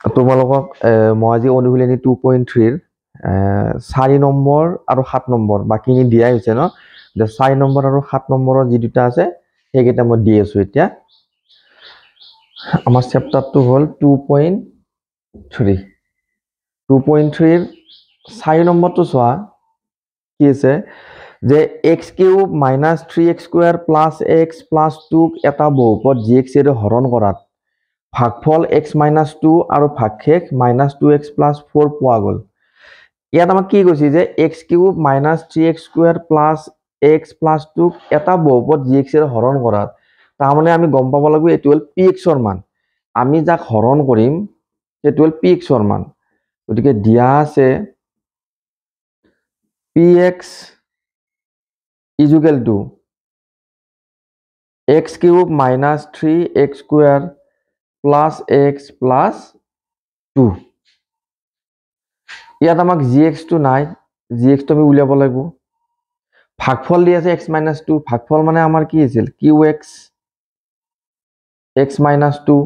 তোমালোকক মই আজি অনুশীলনী 2.3 ৰ 4 নম্বৰ আৰু 7 নম্বৰ বাকিখিনি দিয়াই হৈছে ন যে 4 নম্বৰ আৰু 7 নম্বৰৰ যি দুটা আছে সেইকেইটা মই দি আছো এতিয়া আমাৰ চেপ্টাৰটো হ'ল 2.3 2.3 ৰ 4 নম্বৰটো চোৱা কি আছে যে x cube minus 3x square plus x plus 2 এটা বহুপদ gx এৰে হৰণ কৰাত ভাগফল x minus 2 আৰু ভাগশেষ minus 2x plus 4 পোৱা গ'ল ইয়াত আমাক কি কৈছে যে x cube minus 3x square plus x plus 2 এটা বহুপদ gx এৰে হৰণ কৰাত তাৰমানে আমি গম পাব লাগিব এটো হ'ল px ৰ মান আমি যাক হৰণ কৰিম এটো হ'ল px ৰ মান গতিকে দিয়া আছে px is equal to x cube minus 3x square plus x plus 2 ইয়াত আমাক gx টো নাই gx টো আমি উলিয়াব লাগিব ভাগফল দি আছে x minus 2 ভাগফল মানে আমাৰ কি আছিল qx x minus 2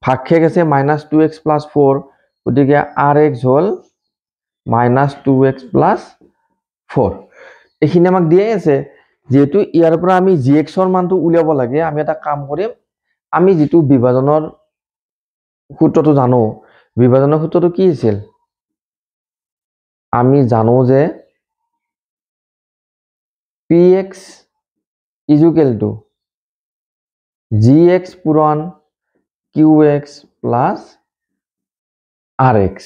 ভাগশেষ আছে minus 2x plus 4 গতিকে rx হল minus 2x plus 4 এইখিনি আমাক দিয়ে আছে যেহেতু ইয়াৰ পৰা আমি gx ৰ মানটো উলিয়াব লাগে আমি এটা কাম কৰিম আমি যেটো বিভাজনৰ সূত্ৰটো জানো বিভাজনৰ সূত্ৰটো কি আছিল আমি জানো যে px is equal to gx পূৰণ qx plus rx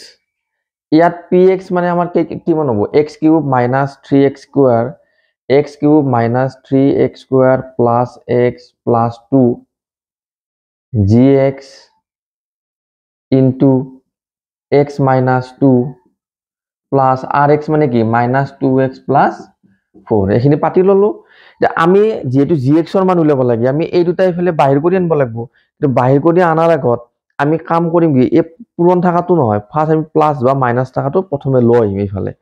ইয়াত px মানে আমাৰ কিমান হ'ব x cube minus 3x square x cube minus 3x square plus x plus 2 gx into x minus 2 plus rx মানে কি minus 2x plus 4 এখিনি পাতি ললো যে আমি যেহেতু gx ৰ মান উলিয়াব লাগে আমি এই দুটা ইফালে বাহিৰ কৰি আনিব লাগিব কিন্তু বাহিৰ কৰি আনাৰ আগত আমি কাম কৰিম কি এই পূৰণ থাকাটো নহয় ফাৰ্স্ট আমি প্লাস বা মাইনাস থাকাটো প্ৰথমে লৈ আহিম ইফালে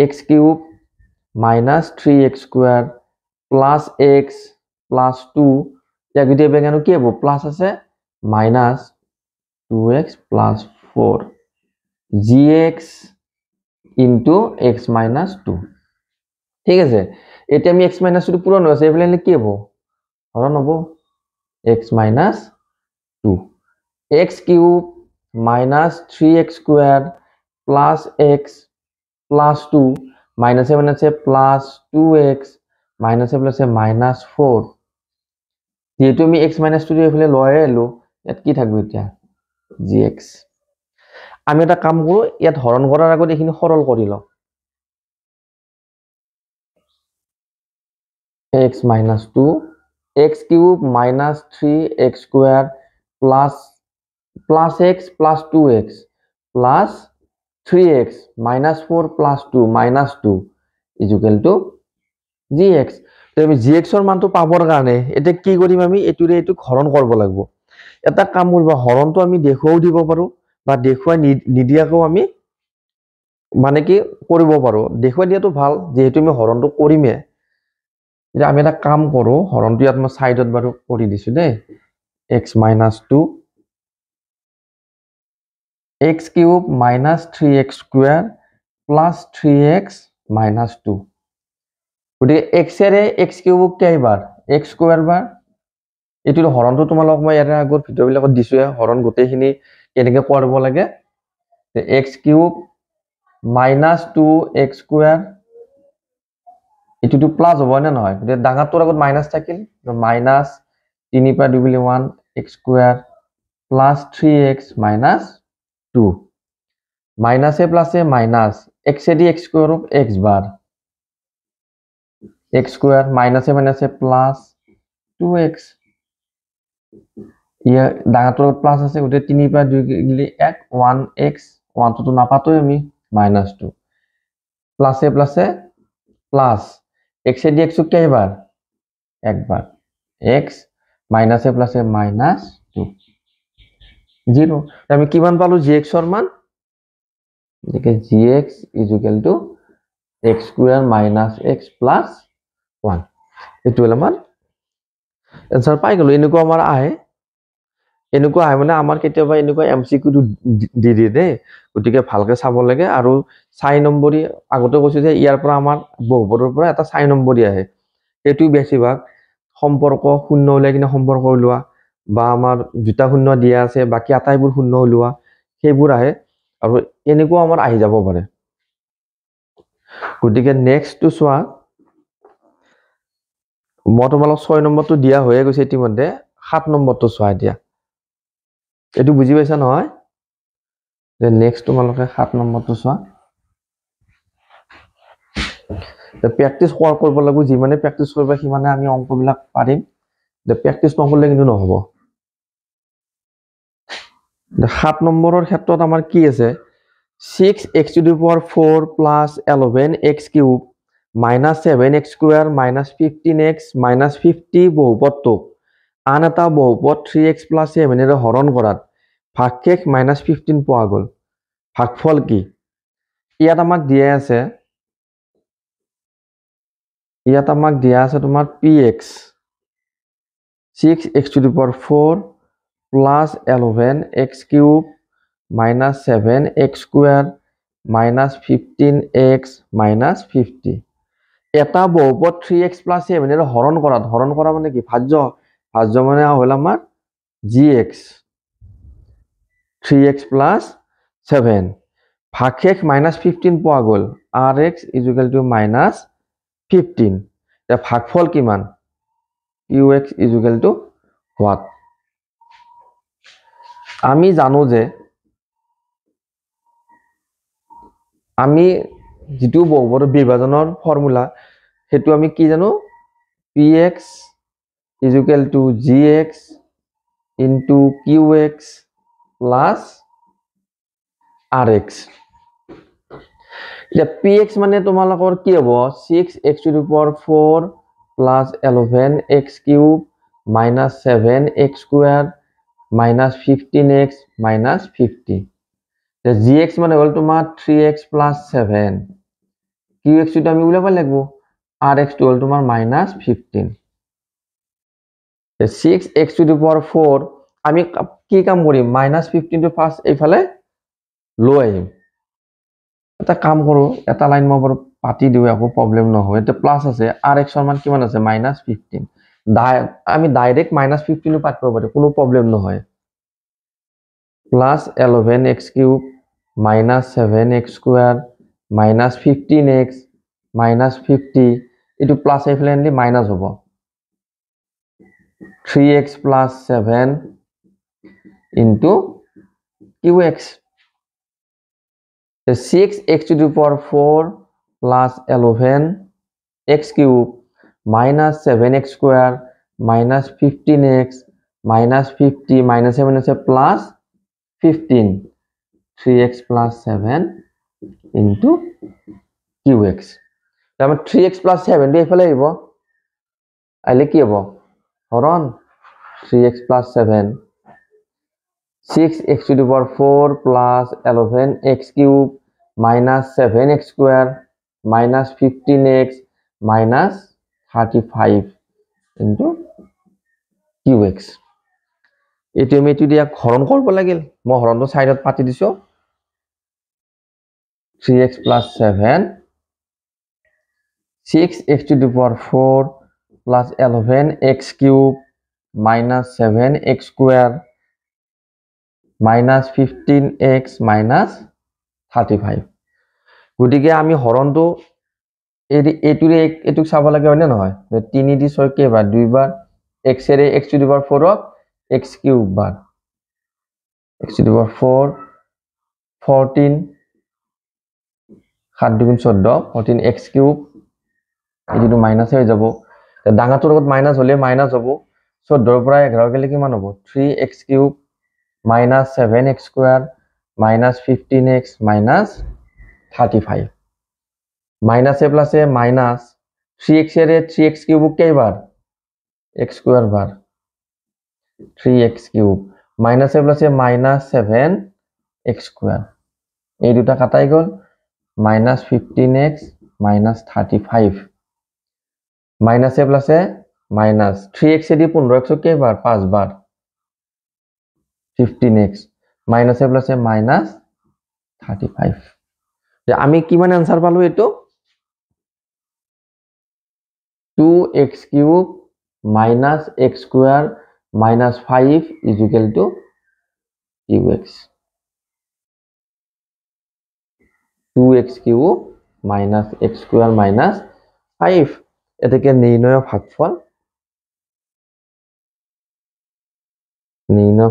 x cube minus 3x square plus x plus 2 या गुटे बेगानो কি হ'ব প্লাস আছে minus 2x plus 4 gx into x minus 2 ঠিক আছে এটা আমি x minus 2 পূরণ হৈছে এফালে কি হ'ব হৰণ হ'ব x minus 2 x cube minus 3x square plus x plus 2 minus a minus a plus 2x minus a plus a minus 4 যেহেতু আমি x minus 2 এফালে লয়ে এলো ইয়াত কি থাকবে এতিয়া gx আমি এটা কাম কৰো ইয়াত হৰণ কৰাৰ আগত এখিনি সৰল কৰি লও x minus 2 x cube minus 3x square plus x plus 2x plus 3x minus 4 plus 2 minus 2 is equal to gx আমি gx ৰ মানটো পাবৰ কাৰণে এটা কি কৰিম আমি এটুৰে এটু হৰণ কৰিব লাগিব এটা কাম কৰিব হৰণটো আমি দেখুৱাও দিব পাৰো বা দেখুৱাই নিদিয়াকো আমি মানে কি কৰিব পাৰো দেখুৱাই দিয়াটো ভাল যেহেতু আমি হৰণটো কৰিমে যে আমি এটা কাম কৰো হৰণটো ইয়াত মই সাইডত বাৰু কৰি দিছো দে x minus 2 x cube minus 3x square plus 3x minus 2 গটি x এৰে x cube কেইবাৰ x square বাৰ এটো হৰণটো তোমালোক মই ইয়াৰ আগৰ ভিডিও বিলাকত দিছো হৰণ গোটেইখিনি কেনেকৈ কৰিব লাগে x cube minus 2x square এটো প্লাস হ'ব না নহয় ডাঙাটোৰ আগত মাইনাস থাকিল মাইনাস 3 পৰা 2 বুলি 1 x square plus 3x minus 2 minus a plus a minus x A the x square of x bar x square minus a plus 2x ইয়া ডাঙাটোৰ plus আছে গটে 3 পৰা 2 গলি 1 1x 1 তো নাপাতোই আমি minus 2 plus a plus x A the x কেইবাৰ একবাৰ x minus a plus a minus 2 0 আমি কিমান পালো gx ৰ মান দেখে gx is equal to x square minus x plus 1 এটো হল আমাৰ आंसर পাই গলো এনেকুৱা আমাৰ আহে এনেকুৱা হয় মানে আমাৰ কেতিয়াবা এনেকুৱা এমচিকিউটো দি দিয়ে দেই গতিকে ভালকে চাব লাগে আৰু 4 নম্বৰী আগতে কৈছো যে ইয়াৰ পৰা আমাৰ বহুপদৰ পৰা এটা 4 নম্বৰী আহে এইটো বেছিভাগ সম্পৰ্ক শূন্য উলাই কিনে সম্পৰ্ক উলোৱা বা আমাৰ দুটা শূন্য দিয়া আছে বাকি আটাইবোৰ শূন্য উলোৱা সেইবোৰ আহে আৰু এনেকুৱা আমাৰ আহি যাব পাৰে গতিকে নেক্সট টু চোৱা মই তোমালোক 6 নম্বৰটো দিয়া হৈয়ে গৈছে ইতিমধ্যে 7 নম্বৰটো চোৱা দিয়া এটো বুজি পাইছা নহয় যে নেক্সট তোমালোকে 7 নম্বৰটো চোৱা প্ৰেক্টিস কৰিব লাগিব যিমানে প্ৰেক্টিস কৰিবা সিমানে আমি অংকবিলাক পাৰিম যে প্ৰেক্টিস নকৰিলে কিন্তু নহব 7 নম্বৰৰ ক্ষেত্ৰত আমাৰ কি আছে 6x to the power 4 plus 11x cube minus 7x square minus 15x minus 50 বহুপদটো আন এটা বহুপদ 3x plus 7 এৰে হৰণ কৰাত ভাগশেষ minus 15 পোৱা গল ভাগফল কি ইয়াত আমাক দিয়া আছে তোমাৰ px 6x to the power 4 plus 11x cube minus 7x square minus 15x minus 50 এটা বহুপদ 3x plus 7 এর হরণ করা মানে কি ভাজ্য মানে হল আমার gx 3x plus 7 ভাগশেষ minus 15 পোৱা গল rx is equal to minus 15 এটা ভাগফল কিমান qx is equal to what আমি জানো যে আমি যেটো বহুপদৰ বিভাজনৰ ফৰ্মুলা হেতু আমি কি জানো px is equal to gx into qx plus rx या px মানে তোমালোকৰ কি হ'ব 6x to the power 4 plus 11x cube minus 7x square minus 15x minus 50 the gx মানে হল তোমাৰ 3x plus 7 qx টো আমি উলাব লাগিব rx টো হল তোমাৰ minus 15 the 6x to the power 4 আমি কি কাম কৰিম minus 15 টো ফাৰ্স্ট এইফালে লৈ আহিম এটা কাম কৰো এটা লাইন মই বৰ পাতি দিও একো প্ৰবলেম নহয় এটা প্লাস আছে rx ৰ মান কিমান আছে -15 আমি ডাইৰেক্ট -15 টো পাতিব পাৰো কোনো প্ৰবলেম নহয় plus 11x cube minus 7x square minus 15x minus 50 itu plus এফালে মাইনাস হ'ব 3x plus 7 into qx the 6x to the power 4 plus 11x cube minus 7x square minus 15x minus 50 minus 7 is plus 15 3x plus 7 into qx তাহলে 3x plus 7 দিয়ে ফেলে আহিব আইলে কি হ'ব হরণ 3x plus 7 6x to the power 4 plus 11x cube minus 7x square minus 15x minus 35 into qx এটো আমি এটো দিয়া হরণ করব লাগিল মই হৰণটো সাইডত পাতি দিছো 3x plus 7 6x to the power 4 plus 11x cube minus 7x square minus 15x minus 35 গতিকে আমি হৰণটো এটুৰে এটুক চাব লাগে হয় না নহয় 3 দি 6 কেবাৰ দুইবাৰ x array x to the power 4 ক x cube bar x to the power 4 14 7 দুগুণ 14 14x cube এটো মাইনাস হৈ যাব ডাঙাটোৰ লগত মাইনাস হলে মাইনাস হ'ব 14 ৰ পৰা 11 গলে কিমান হ'ব 3x cube minus 7x square minus 15x minus 35 minus a plus a minus 3x এর 3x cube কেইবার x square bar 3x cube minus a plus a minus 7x square এই দুটা কাটাই গল minus 15x minus 35 minus a plus a minus 3x A the 15x কেইবার 5 bar 15x minus a plus a minus 35 যে আমি কিমান answer পালো এটো 2x cube minus x square minus 5 is equal to qx 2x cube minus x square minus 5 এটাকে নির্ণয়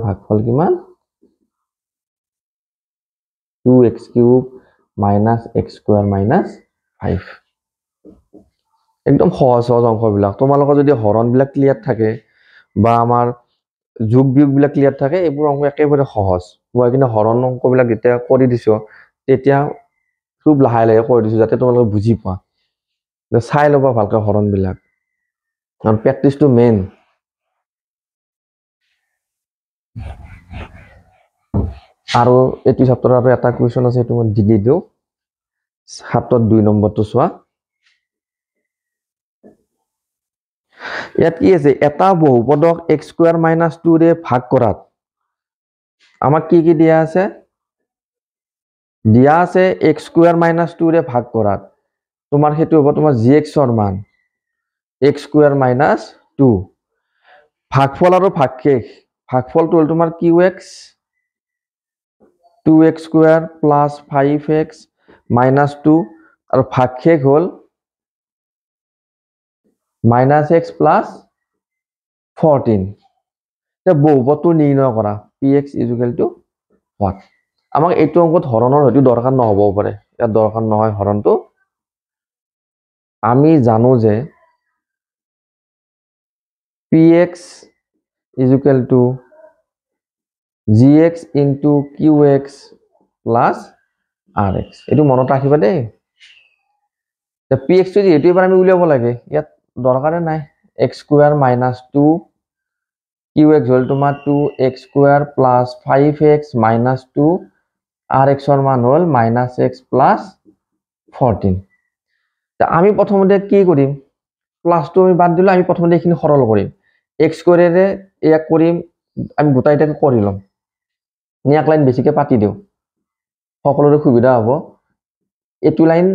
ভাগফল কিমান 2x cube minus x square minus 5 একদম সহজ অঙ্কবিলাক তোমালোকৰ যদি হৰণবিলাক ক্লিয়াৰ থাকে বা আমাৰ যোগ বিয়োগবিলাক ক্লিয়াৰ থাকে এইবোৰ অঙ্ক একেবাৰে সহজ মই কিন্তু হৰণ অঙ্কবিলাক যেতিয়া কৰি দিছো তেতিয়া খুব লাহে লাহে কৰি দিছো যাতে তোমালোকে বুজি পোৱা চাই লবা ভালকৈ হৰণবিলাক কাৰণ প্ৰেক্টিসটো মেইন আৰু এটি চেপ্টাৰৰ আৰু এটা কোৱেশ্চন আছে এটো মই দি দিও 7 2 নম্বৰটো চোৱা ইয়াত কি আছে এটা বহুপদক x স্কয়াৰ মাইনাস 2 ৰে ভাগ কৰাত আমাক কি কি দিয়া আছে x স্কয়াৰ মাইনাস 2 ৰে ভাগ কৰাত তোমাৰ হেতু হ'ব তোমাৰ gx ৰ মান x স্কয়াৰ মাইনাস 2 ভাগফল আৰু ভাগশেষ ভাগফলটো হ'ল তোমাৰ qx 2x square plus 5x minus 2 আৰু ভাগশেষ হ'ল minus x plus 14 তে বহুপদটো নিৰ্ণয় কৰা px is equal to what আমাক এইটো অঙ্কত হৰণৰ হয়তো দৰকাৰ নহব পাৰে ইয়াত দৰকাৰ নহয় হৰণটো আমি জানো যে px is equal to gx into qx plus rx এইটো মনত ৰাখিবা দেই তে px টো যেটো এবাৰ আমি উলিয়াব লাগে ইয়াত দৰকাৰে নাই x square minus 2 qx হ'ল তোমাৰ 2x square plus 5x minus 2 rx ৰ মান হ'ল minus x plus 14 তে আমি প্ৰথমতে কি কৰিম প্লাসটো আমি বাদ দিলে আমি প্ৰথমতে এখিনি সৰল কৰিম x স্কয়াৰেৰে এক কৰিম আমি গোটাইটাকে কৰি লম নিয়াক লাইন বেছিকে পাতি দিও সকলোৰে সুবিধা হ'ব এটু লাইন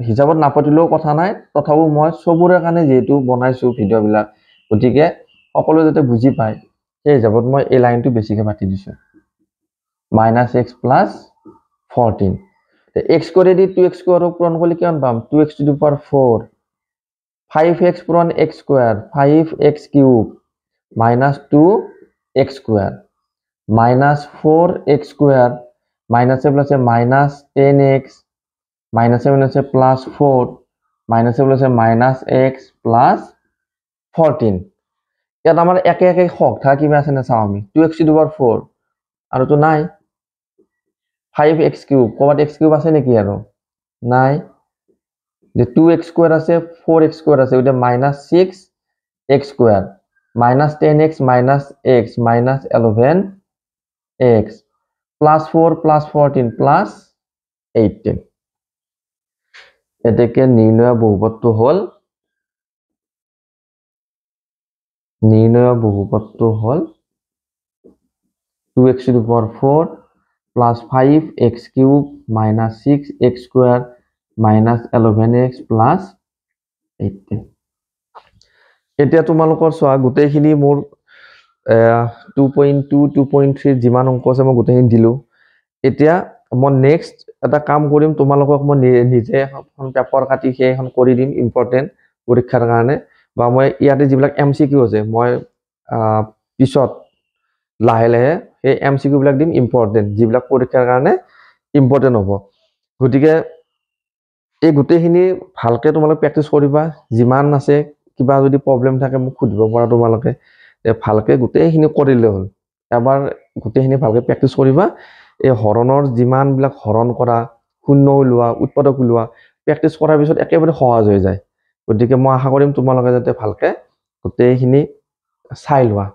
হিচাপত নাপাতিলেও কথা নাই তথাপি মই সবৰে কাৰণে যেটো বনাইছো ভিডিও বিলাক গতিকে সকলো যাতে বুজি পায় এই হিচাপত মই এই লাইনটো বেছিকে পাতি দিছো minus x plus 14 তে x করে দি 2x স্কয়ারক পূরণ করলে কিমান পাম 2x to the power 4 5x পূরণ x square 5x cube minus 2x square minus 4x square minus a plus a minus 10x minus a minus a plus 4 minus a plus a minus x plus 14 ইয়াত আমাৰ একে একে হক থা কিবা আছে না চাও আমি 2x to the power 4 আৰু তো নাই 5x কিউব কবাত x কিউব আছে নেকি আৰু নাই যে 2x স্কয়ার আছে 4x স্কয়ার আছে ওটা minus 6x square minus 10x minus x minus 11x plus 4 plus 14 plus 18 এটাকে নির্ণয় বহুপদটো হল 2x to the power 4 plus 5x cube minus 6x square minus 11x plus 18 এতিয়া তোমালোকৰ সোৱা গুটেখিনি মোৰ 2.2 2.3 যিমান অংক আছে মই গুটেখিনি দিলো এতিয়া মই নেক্সট এটা কাম কৰিম তোমালোকক মই নিজে এখন পেপাৰ কাটি এখন কৰি দিম ইম্পৰ্টেন্ট পৰীক্ষাৰ কাৰণে বা মই ইয়াতে যিবিলাক এমসিকিউ আছে মই পিছত লাহে লাহে এই এমসিকিউ বিলাক দিম ইম্পৰ্টেন্ট যিবিলাক পৰীক্ষাৰ কাৰণে ইম্পৰ্টেন্ট হ'ব গতিকে এই গুটেখিনি ভালকে তোমালোক প্ৰেক্টিস কৰিবা যিমান আছে কিবা যদি প্ৰবলেম থাকে মোক খুদিব পৰা তোমালোকে ভালকে গুটেখিনি কৰিলে হ'ল এবাৰ গুটেখিনি ভালকে প্ৰেক্টিস কৰিবা এই হৰণৰ যিমান বিলাক হৰণ কৰা শূন্য উলোৱা উৎপাদক উলোৱা প্ৰেক্টিস কৰাৰ পিছত একেবাৰে সহজ হৈ যায় গতিকে মই আশা কৰিম তোমালোকে যাতে ভালকে গুটেখিনি চাই লোৱা